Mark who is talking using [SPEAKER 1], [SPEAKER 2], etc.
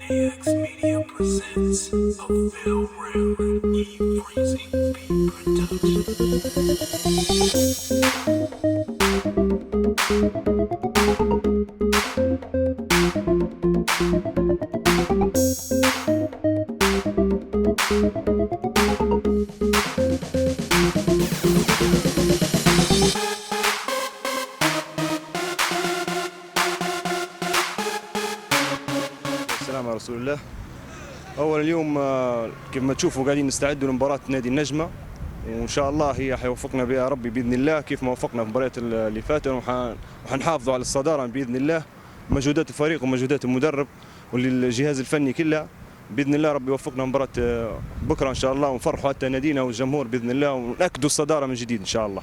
[SPEAKER 1] NAX Media presents a Phil Ram and E Freezing Beat production.
[SPEAKER 2] السلام على رسول الله. أول اليوم كيف ما تشوفوا قاعدين نستعدوا لمباراة نادي النجمة، وإن شاء الله هي حيوفقنا بها ربي بإذن الله كيف ما وفقنا في المباريات اللي فاتوا، وحنحافظوا على الصدارة بإذن الله. مجهودات الفريق ومجهودات المدرب والجهاز الفني كلها بإذن الله ربي يوفقنا مباراة بكرة إن شاء الله، ونفرحوا حتى نادينا والجمهور بإذن الله، ونأكدوا الصدارة من جديد إن شاء الله.